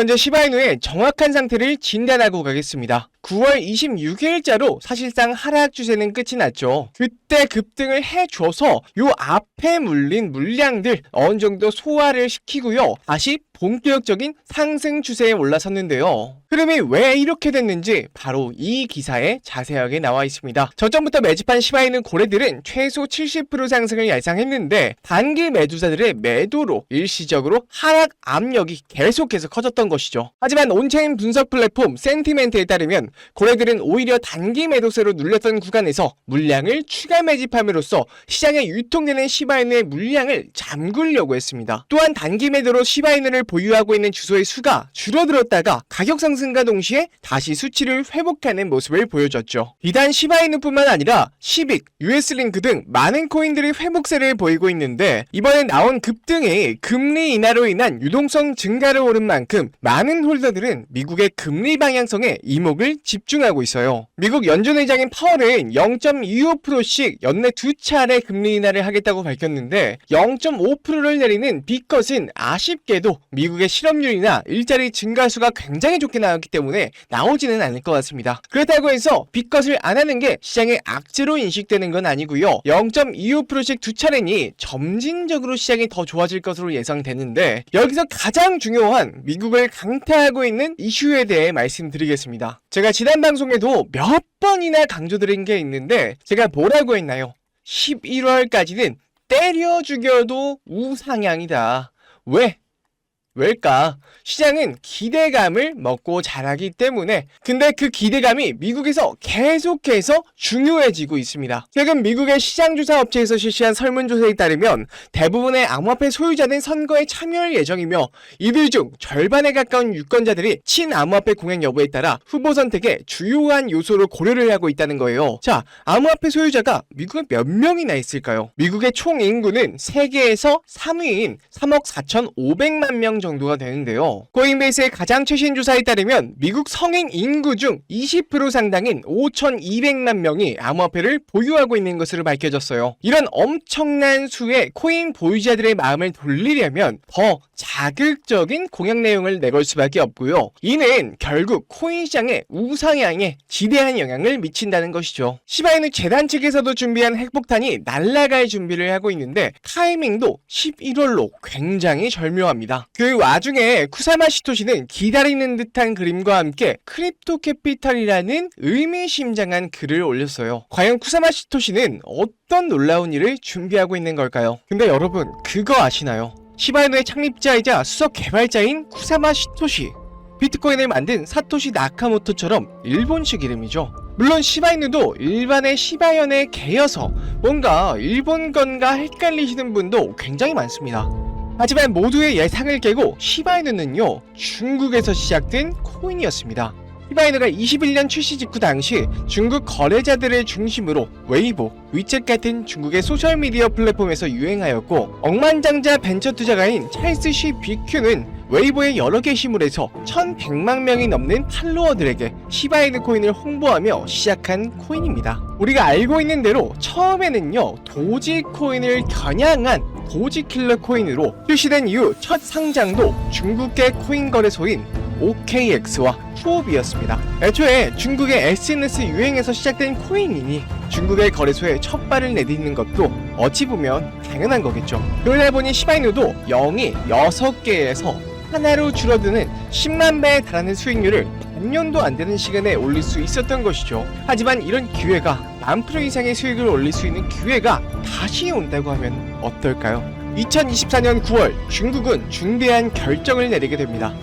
현재 시바이누의 정확한 상태를 진단하고 가겠습니다. 9월 26일자로 사실상 하락 추세는 끝이 났죠. 그때 급등을 해줘서 요 앞에 물린 물량들 어느 정도 소화를 시키고요. 다시 본격적인 상승 추세에 올라섰는데요. 흐름이 왜 이렇게 됐는지 바로 이 기사에 자세하게 나와 있습니다. 저점부터 매집한 시바이누 고래들은 최소 70% 상승을 예상했는데 단기 매도자들의 매도로 일시적으로 하락 압력이 계속해서 커졌던 것이죠. 하지만 온체인 분석 플랫폼 센티멘트에 따르면 고래들은 오히려 단기 매도세로 눌렸던 구간에서 물량을 추가 매집함으로써 시장에 유통되는 시바이누의 물량을 잠그려고 했습니다. 또한 단기 매도로 시바이누를 보유하고 있는 주소의 수가 줄어들었다가 가격 상승과 동시에 다시 수치를 회복하는 모습을 보여줬죠. 비단 시바이누뿐만 아니라 시빅, US링크 등 많은 코인들이 회복세를 보이고 있는데 이번에 나온 급등이 금리 인하로 인한 유동성 증가를 오른 만큼 많은 홀더들은 미국의 금리 방향성에 이목을 집중하고 있어요. 미국 연준의장인 파월은 0.25%씩 연내 2차례 금리 인하를 하겠다고 밝혔는데 0.5%를 내리는 B컷은 아쉽게도 미국의 실업률이나 일자리 증가수가 굉장히 좋게 나왔기 때문에 나오지는 않을 것 같습니다. 그렇다고 해서 B컷을 안 하는 게 시장의 악재로 인식되는 건 아니고요. 0.25%씩 2차례니 점진적으로 시장이 더 좋아질 것으로 예상되는데 여기서 가장 중요한 미국을 강타하고 있는 이슈에 대해 말씀드리겠습니다. 제가 지난 방송에도 몇 번이나 강조드린 게 있는데 제가 뭐라고 했나요? 11월까지는 때려 죽여도 우상향이다. 왜일까? 시장은 기대감을 먹고 자라기 때문에. 근데 그 기대감이 미국에서 계속해서 중요해지고 있습니다. 최근 미국의 시장조사 업체에서 실시한 설문조사에 따르면 대부분의 암호화폐 소유자는 선거에 참여할 예정이며 이들 중 절반에 가까운 유권자들이 친암호화폐 공약 여부에 따라 후보 선택의 주요한 요소로 고려를 하고 있다는 거예요. 자, 암호화폐 소유자가 미국에 몇 명이나 있을까요? 미국의 총 인구는 세계에서 3위인 3억 4,500만 명 정도가 되는데요. 코인베이스의 가장 최신 조사에 따르면 미국 성인 인구 중 20% 상당인 5,200만 명이 암호화폐를 보유하고 있는 것으로 밝혀졌어요. 이런 엄청난 수의 코인 보유자들의 마음을 돌리려면 더 자극적인 공약 내용을 내걸 수밖에 없고요. 이는 결국 코인 시장의 우상향에 지대한 영향을 미친다는 것이죠. 시바이누 재단 측에서도 준비한 핵폭탄이 날아갈 준비를 하고 있는데 타이밍도 11월로 굉장히 절묘합니다. 그 와중에 쿠사마 시토시는 기다리는 듯한 그림과 함께 크립토 캐피탈이라는 의미심장한 글을 올렸어요. 과연 쿠사마 시토시는 어떤 놀라운 일을 준비하고 있는 걸까요? 근데 여러분 그거 아시나요? 시바이누의 창립자이자 수석 개발자인 쿠사마 시토시, 비트코인을 만든 사토시 나카모토처럼 일본식 이름이죠. 물론 시바이누도 일반의 시바연의 개여서 뭔가 일본 건가 헷갈리시는 분도 굉장히 많습니다. 하지만 모두의 예상을 깨고 시바이누는요, 중국에서 시작된 코인이었습니다. 시바이누가 21년 출시 직후 당시 중국 거래자들을 중심으로 웨이보, 위챗 같은 중국의 소셜미디어 플랫폼에서 유행하였고 억만장자 벤처 투자가인 찰스 시 비큐는 웨이보의 여러 게시물에서 1,100만 명이 넘는 팔로워들에게 시바이누 코인을 홍보하며 시작한 코인입니다. 우리가 알고 있는 대로 처음에는요, 도지 코인을 겨냥한 도지킬러 코인으로 출시된 이후 첫 상장도 중국계 코인 거래소인 OKX와 후업이었습니다. 애초에 중국의 SNS 유행에서 시작된 코인이니 중국의 거래소에 첫 발을 내딛는 것도 어찌 보면 당연한 거겠죠. 그러다 보니 시바이누도 0이 6개에서 하나로 줄어드는 10만 배에 달하는 수익률을 반년도 안 되는 시간에 올릴 수 있었던 것이죠. 하지만 이런 기회가 10,000% 이상의 수익을 올릴 수 있는 기회가 다시 온다고 하면 어떨까요? 2024년 9월 중국은 중대한 결정을 내리게 됩니다.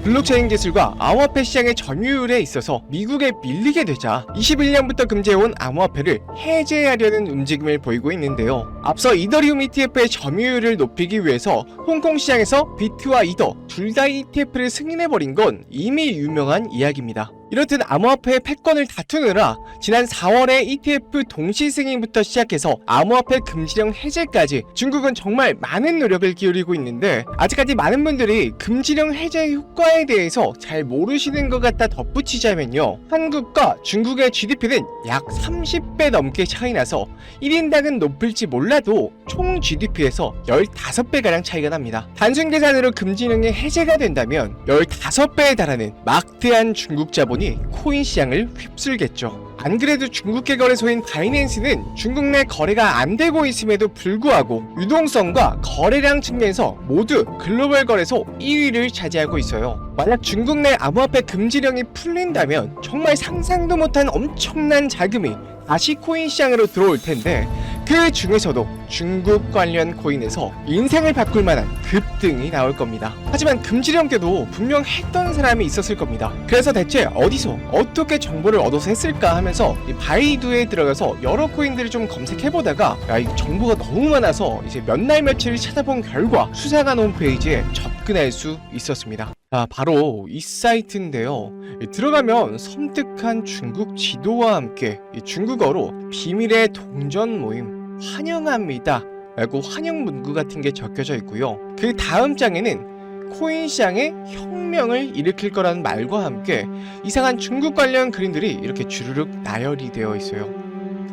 블록체인 기술과 암호화폐 시장의 점유율에 있어서 미국에 밀리게 되자 21년부터 금지해온 암호화폐를 해제하려는 움직임을 보이고 있는데요. 앞서 이더리움 ETF의 점유율을 높이기 위해서 홍콩 시장에서 비트와 이더 둘 다 ETF를 승인해버린 건 이미 유명한 이야기입니다. 이렇듯 암호화폐의 패권을 다투느라 지난 4월에 ETF 동시 승인부터 시작해서 암호화폐 금지령 해제까지 중국은 정말 많은 노력을 기울이고 있는데 아직까지 많은 분들이 금지령 해제 효과에 대해서 잘 모르시는 것 같다 덧붙이자면요, 한국과 중국의 GDP는 약 30배 넘게 차이 나서 1인당은 높을지 몰라도 총 GDP에서 15배가량 차이가 납니다. 단순 계산으로 금지령이 해제가 된다면 15배에 달하는 막대한 중국 자본이 코인 시장을 휩쓸겠죠. 안 그래도 중국계 거래소인 바이낸스는 중국 내 거래가 안 되고 있음에도 불구하고 유동성과 거래량 측면에서 모두 글로벌 거래소 1위를 차지하고 있어요. 만약 중국 내 암호화폐 금지령이 풀린다면 정말 상상도 못한 엄청난 자금이 다시 코인 시장으로 들어올 텐데, 그 중에서도 중국 관련 코인에서 인생을 바꿀 만한 급등이 나올 겁니다. 하지만 금지령 때도 분명 했던 사람이 있었을 겁니다. 그래서 대체 어디서 어떻게 정보를 얻어서 했을까 하면서 이 바이두에 들어가서 여러 코인들을 좀 검색해보다가 이 정보가 너무 많아서 이제 몇 날 며칠을 찾아본 결과 수상한 홈페이지에 접근할 수 있었습니다. 바로 이 사이트인데요. 들어가면 섬뜩한 중국 지도와 함께 중국어로 비밀의 동전 모임 환영합니다 라고 환영 문구 같은 게 적혀져 있고요. 그 다음 장에는 코인 시장에 혁명을 일으킬 거라는 말과 함께 이상한 중국 관련 그림들이 이렇게 주르륵 나열이 되어 있어요.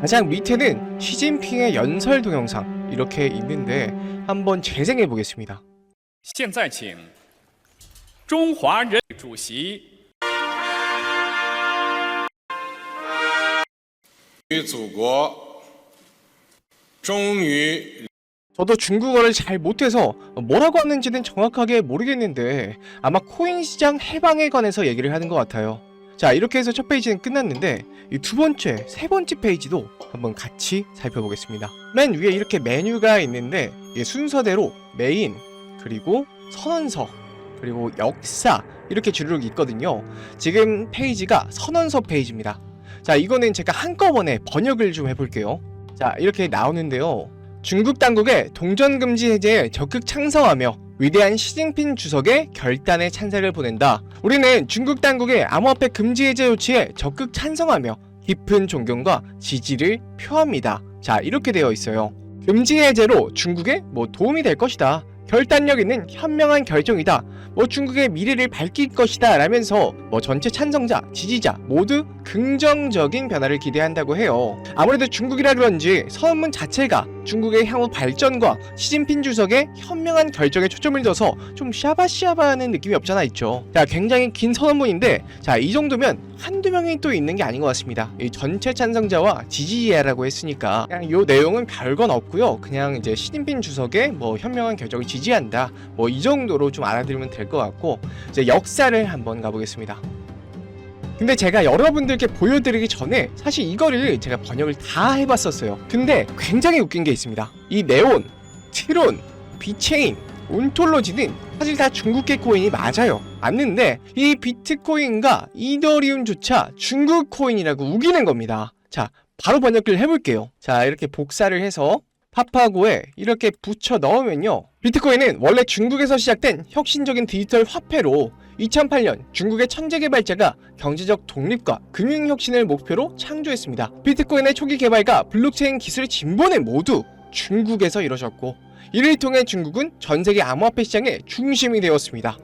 가장 밑에는 시진핑의 연설 동영상 이렇게 있는데 한번 재생해 보겠습니다. 现在请中华人民主席与祖国终于 저도 중국어를 잘 못해서 뭐라고 하는지는 정확하게 모르겠는데 아마 코인 시장 해방에 관해서 얘기를 하는 것 같아요. 자, 이렇게 해서 첫 페이지는 끝났는데 이 두 번째, 세 번째 페이지도 한번 같이 살펴보겠습니다. 맨 위에 이렇게 메뉴가 있는데 순서대로 메인, 그리고 선언서, 그리고 역사 이렇게 주르륵 있거든요. 지금 페이지가 선언서 페이지입니다. 자, 이거는 제가 한꺼번에 번역을 좀 해볼게요. 자, 이렇게 나오는데요. 중국 당국의 동전 금지 해제에 적극 찬성하며 위대한 시진핑 주석의 결단에 찬사를 보낸다. 우리는 중국 당국의 암호화폐 금지 해제 조치에 적극 찬성하며 깊은 존경과 지지를 표합니다. 자, 이렇게 되어 있어요. 금지 해제로 중국에 도움이 될 것이다. 결단력 있는 현명한 결정이다. 중국의 미래를 밝힐 것이다 라면서 전체 찬성자, 지지자 모두 긍정적인 변화를 기대한다고 해요. 아무래도 중국이라 그런지 선언문 자체가 중국의 향후 발전과 시진핑 주석의 현명한 결정에 초점을 둬서 좀 샤바샤바하는 느낌이 없잖아 있죠. 자, 굉장히 긴 선언문인데 자, 이 정도면 한두 명이 또 있는 게 아닌 것 같습니다. 이 전체 찬성자와 지지자라고 했으니까 그냥 요 내용은 별건 없고요. 그냥 이제 시진핑 주석의 현명한 결정을 지지한다. 이 정도로 좀 알아들으면 될 것 같고, 이제 역사를 한번 가보겠습니다. 근데 제가 여러분들께 보여드리기 전에 사실 이거를 제가 번역을 다 해봤었어요. 근데 굉장히 웃긴 게 있습니다. 이 네온, 트론, 비체인, 온톨로지는 사실 다 중국계 코인이 맞아요. 맞는데 이 비트코인과 이더리움조차 중국 코인이라고 우기는 겁니다. 자, 바로 번역을 해볼게요. 자, 이렇게 복사를 해서 파파고에 이렇게 붙여 넣으면요, 비트코인은 원래 중국에서 시작된 혁신적인 디지털 화폐로 2008년 중국의 천재 개발자가 경제적 독립과 금융 혁신을 목표로 창조했습니다. 비트코인의 초기 개발과 블록체인 기술의 진보는 모두 중국에서 이루어졌고, 이를 통해 중국은 전 세계 암호화폐 시장의 중심이 되었습니다.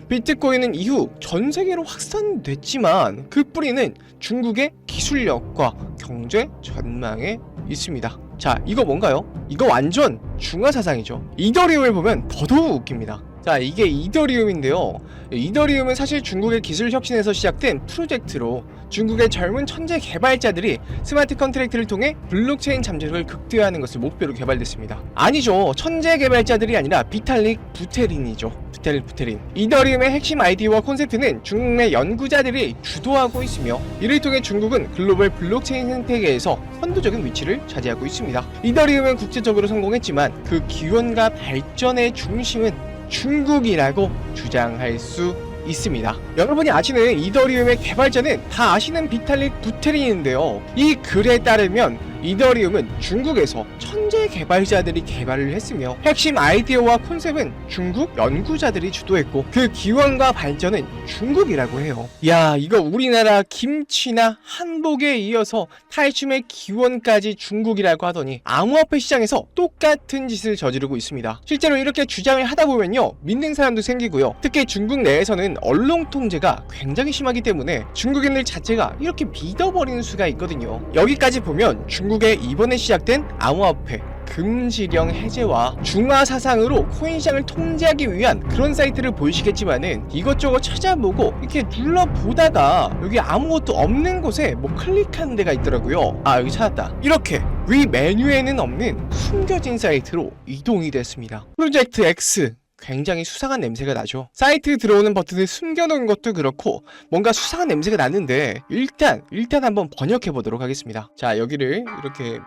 비트코인은 이후 전 세계로 확산됐지만 그 뿌리는 중국의 기술력과 경제 전망에 있습니다. 자, 이거 뭔가요? 이거 완전 중화사상이죠. 이더리움을 보면 더더욱 웃깁니다. 자, 이게 이더리움인데요. 이더리움은 사실 중국의 기술 혁신에서 시작된 프로젝트로 중국의 젊은 천재 개발자들이 스마트 컨트랙트를 통해 블록체인 잠재력을 극대화하는 것을 목표로 개발됐습니다. 아니죠. 천재 개발자들이 아니라 비탈릭 부테린이죠. 부테린. 이더리움의 핵심 아이디어와 콘셉트는 중국 내 연구자들이 주도하고 있으며, 이를 통해 중국은 글로벌 블록체인 생태계에서 선도적인 위치를 차지하고 있습니다. 이더리움은 국제적으로 성공했지만 그 기원과 발전의 중심은 중국이라고 주장할 수 있습니다. 여러분이 아시는 이더리움의 개발자는 다 아시는 비탈릭 부테린인데요. 이 글에 따르면 이더리움은 중국에서 천재 개발자들이 개발을 했으며 핵심 아이디어와 콘셉트는 중국 연구자들이 주도했고 그 기원과 발전은 중국이라고 해요. 야, 이거 우리나라 김치나 한복에 이어서 탈춤의 기원까지 중국이라고 하더니 암호화폐 시장에서 똑같은 짓을 저지르고 있습니다. 실제로 이렇게 주장을 하다 보면요, 믿는 사람도 생기고요. 특히 중국 내에서는 언론 통제가 굉장히 심하기 때문에 중국인들 자체가 이렇게 믿어버리는 수가 있거든요. 여기까지 보면 중국의 이번에 시작된 암호화폐 금지령 해제와 중화 사상으로 코인 시장을 통제하기 위한 그런 사이트를 보이시겠지만은 이것저것 찾아보고 이렇게 눌러보다가 여기 아무것도 없는 곳에 뭐 클릭하는 데가 있더라고요. 아, 여기 찾았다. 이렇게 위 메뉴에는 없는 숨겨진 사이트로 이동이 됐습니다. 프로젝트 X, 굉장히 수상한 냄새가 나죠. 사이트 들어오는 버튼을 숨겨놓은 것도 그렇고 뭔가 수상한 냄새가 나는데 일단 한번 번역해 보도록 하겠습니다. 자, 여기를 이렇게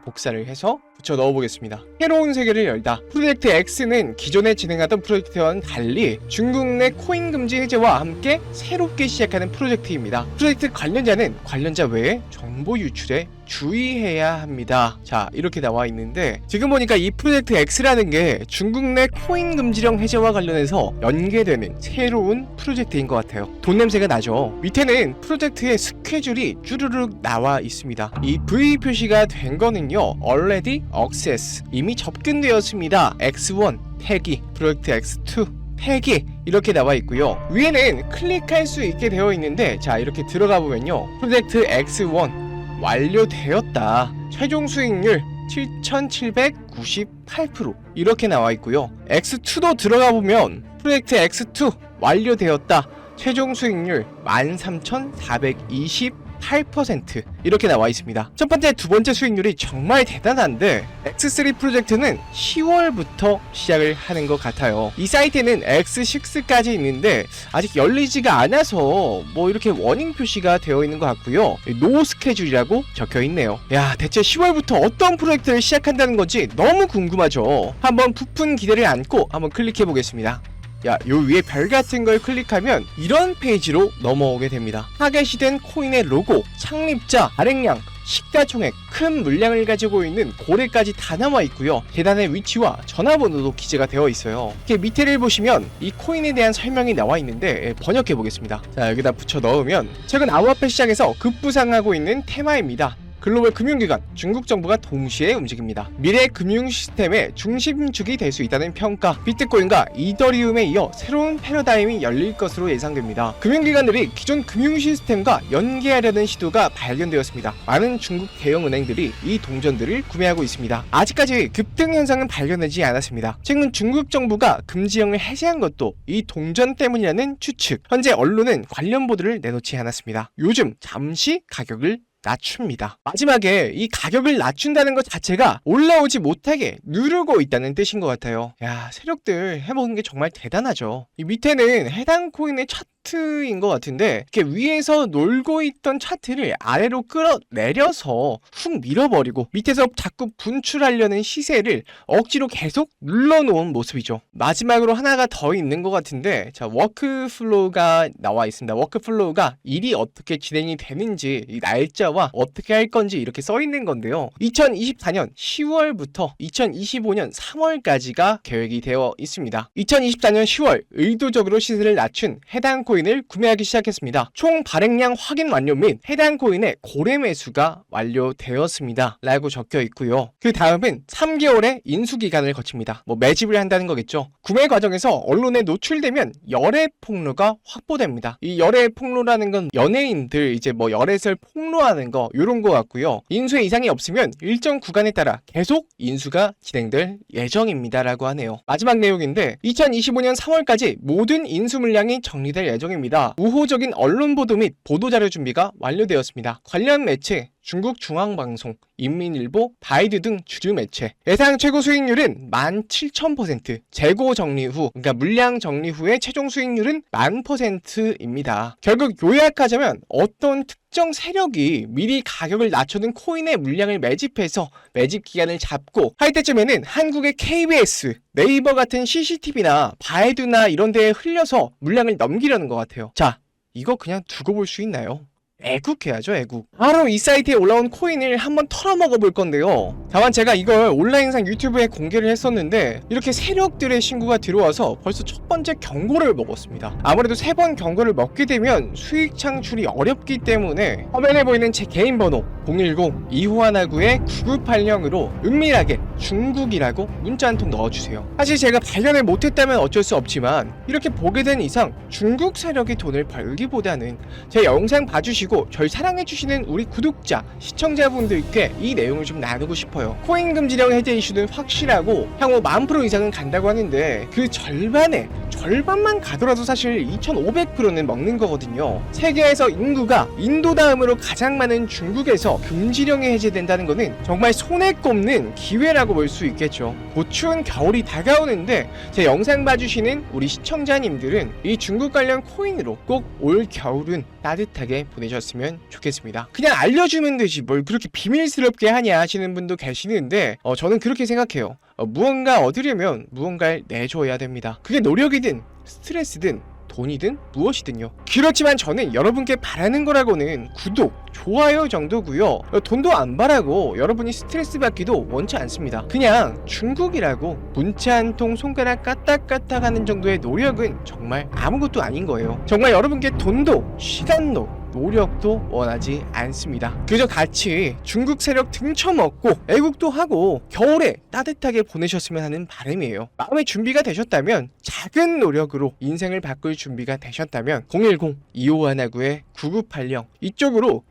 복사를 해서 붙여 넣어보겠습니다. 새로운 세계를 열다. 프로젝트 X는 기존에 진행하던 프로젝트와는 달리 중국 내 코인 금지 해제와 함께 새롭게 시작하는 프로젝트입니다. 프로젝트 관련자는 관련자 외에 정보 유출에 주의해야 합니다. 자, 이렇게 나와 있는데 지금 보니까 이 프로젝트 X라는 게 중국 내 코인 금지령 해제와 관련해서 연계되는 새로운 프로젝트인 것 같아요. 돈 냄새가 나죠. 밑에는 프로젝트의 스케줄이 쭈르륵 나와 있습니다. 이 V 표시가 된 거는요, already access, 이미 접근되었습니다. X1 태기, 프로젝트 X2 태기, 이렇게 나와 있고요. 위에는 클릭할 수 있게 되어 있는데, 자, 이렇게 들어가 보면요, 프로젝트 X1 완료되었다. 최종 수익률 7,798% 이렇게 나와 있고요. X2도 들어가 보면 프로젝트 X2 완료되었다. 최종 수익률 13,428% 이렇게 나와 있습니다. 첫 번째, 두 번째 수익률이 정말 대단한데 X3 프로젝트는 10월부터 시작을 하는 것 같아요. 이 사이트에는 X6까지 있는데 아직 열리지가 않아서 뭐 이렇게 워닝 표시가 되어 있는 것 같고요. 노 스케줄이라고 적혀 있네요. 야, 대체 10월부터 어떤 프로젝트를 시작한다는 건지 너무 궁금하죠. 한번 부푼 기대를 안고 한번 클릭해 보겠습니다. 야, 요 위에 별 같은 걸 클릭하면 이런 페이지로 넘어오게 됩니다. 타겟이된 코인의 로고, 창립자, 발행량, 시가총액, 큰 물량을 가지고 있는 고래까지 다 나와 있고요. 계단의 위치와 전화번호도 기재가 되어 있어요. 이렇게 밑에를 보시면 이 코인에 대한 설명이 나와 있는데 번역해 보겠습니다. 자, 여기다 붙여 넣으면 최근 암호화폐 시장에서 급부상하고 있는 테마입니다. 글로벌 금융기관, 중국 정부가 동시에 움직입니다. 미래 금융 시스템의 중심축이 될 수 있다는 평가, 비트코인과 이더리움에 이어 새로운 패러다임이 열릴 것으로 예상됩니다. 금융기관들이 기존 금융 시스템과 연계하려는 시도가 발견되었습니다. 많은 중국 대형 은행들이 이 동전들을 구매하고 있습니다. 아직까지 급등 현상은 발견되지 않았습니다. 최근 중국 정부가 금지령을 해제한 것도 이 동전 때문이라는 추측. 현재 언론은 관련 보도를 내놓지 않았습니다. 요즘 잠시 가격을 낮춥니다. 마지막에 이 가격을 낮춘다는 것 자체가 올라오지 못하게 누르고 있다는 뜻인 것 같아요. 야, 세력들 해먹은 게 정말 대단하죠. 이 밑에는 해당 코인의 차트인 것 같은데 이렇게 위에서 놀고 있던 차트를 아래로 끌어내려서 훅 밀어버리고 밑에서 자꾸 분출하려는 시세를 억지로 계속 눌러놓은 모습이죠. 마지막으로 하나가 더 있는 것 같은데, 자, 워크플로우가 나와 있습니다. 워크플로우가 일이 어떻게 진행이 되는지, 이 날짜와 어떻게 할 건지 이렇게 써 있는 건데요. 2024년 10월부터 2025년 3월까지가 계획이 되어 있습니다. 2024년 10월 의도적으로 시세를 낮춘 해당 코인을 구매하기 시작했습니다. 총 발행량 확인 완료 및 해당 코인의 고래 매수가 완료되었습니다. 라고 적혀 있고요. 그 다음은 3개월의 인수 기간을 거칩니다. 뭐 매집을 한다는 거겠죠. 구매 과정에서 언론에 노출되면 열애 폭로가 확보됩니다. 이 열애 폭로라는 건 연예인들 이제 뭐 열애설 폭로하는 거, 요런 거 같고요. 인수에 이상이 없으면 일정 구간에 따라 계속 인수가 진행될 예정입니다. 라고 하네요. 마지막 내용인데 2025년 3월까지 모든 인수 물량이 정리될 예정입니다. 우호적인 언론 보도 및 보도자료 준비가 완료되었습니다. 관련 매체 중국 중앙방송, 인민일보, 바이두 등 주류 매체. 예상 최고 수익률은 17,000%. 재고 정리 후, 그러니까 물량 정리 후의 최종 수익률은 10,000%입니다. 결국 요약하자면 어떤 특정 세력이 미리 가격을 낮춰둔 코인의 물량을 매집해서 매집 기간을 잡고 할 때쯤에는 한국의 KBS, 네이버 같은 CCTV나 바이두나 이런 데에 흘려서 물량을 넘기려는 것 같아요. 자, 이거 그냥 두고 볼 수 있나요? 애국해야죠, 애국. 바로 이 사이트에 올라온 코인을 한번 털어먹어 볼 건데요. 다만 제가 이걸 온라인상 유튜브에 공개를 했었는데 이렇게 세력들의 신고가 들어와서 벌써 첫 번째 경고를 먹었습니다. 아무래도 3번 경고를 먹게 되면 수익 창출이 어렵기 때문에 화면에 보이는 제 개인 번호 010-2519-9980으로 은밀하게 중국이라고 문자 한 통 넣어주세요. 사실 제가 발견을 못했다면 어쩔 수 없지만 이렇게 보게 된 이상 중국 세력이 돈을 벌기보다는 제 영상 봐주시고 절 사랑해주시는 우리 구독자, 시청자분들께 이 내용을 좀 나누고 싶어요. 코인 금지령 해제 이슈는 확실하고 향후 10,000% 이상은 간다고 하는데 그 절반만 가더라도 사실 2,500%는 먹는 거거든요. 세계에서 인구가 인도 다음으로 가장 많은 중국에서 금지령이 해제된다는 거는 정말 손에 꼽는 기회라고 볼 수 있겠죠. 곧 추운 겨울이 다가오는데 제 영상 봐주시는 우리 시청자님들은 이 중국 관련 코인으로 꼭 올 겨울은 따뜻하게 보내셨으면 좋겠습니다. 그냥 알려주면 되지 뭘 그렇게 비밀스럽게 하냐 하시는 분도 계시는데 저는 그렇게 생각해요. 무언가 얻으려면 무언가를 내줘야 됩니다. 그게 노력이든 스트레스든 돈이든 무엇이든요. 그렇지만 저는 여러분께 바라는 거라고는 구독, 좋아요 정도고요. 돈도 안 바라고 여러분이 스트레스 받기도 원치 않습니다. 그냥 중국이라고 문자 한 통 손가락 까딱까딱 하는 정도의 노력은 정말 아무것도 아닌 거예요. 정말 여러분께 돈도 시간도 노력도 원하지 않습니다. 그저 같이 중국 세력 등쳐먹고 애국도 하고 겨울에 따뜻하게 보내셨으면 하는 바람이에요. 마음의 준비가 되셨다면, 작은 노력으로 인생을 바꿀 준비가 되셨다면 010-2519-9980 이쪽으로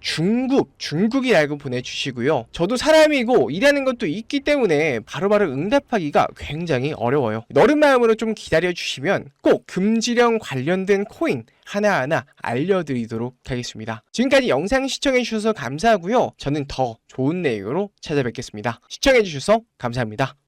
중국이라고 보내주시고요. 저도 사람이고 일하는 것도 있기 때문에 바로바로 응답하기가 굉장히 어려워요. 너른 마음으로 좀 기다려주시면 꼭 금지령 관련된 코인 하나하나 알려드리도록 하겠습니다. 지금까지 영상 시청해주셔서 감사하고요. 저는 더 좋은 내용으로 찾아뵙겠습니다. 시청해주셔서 감사합니다.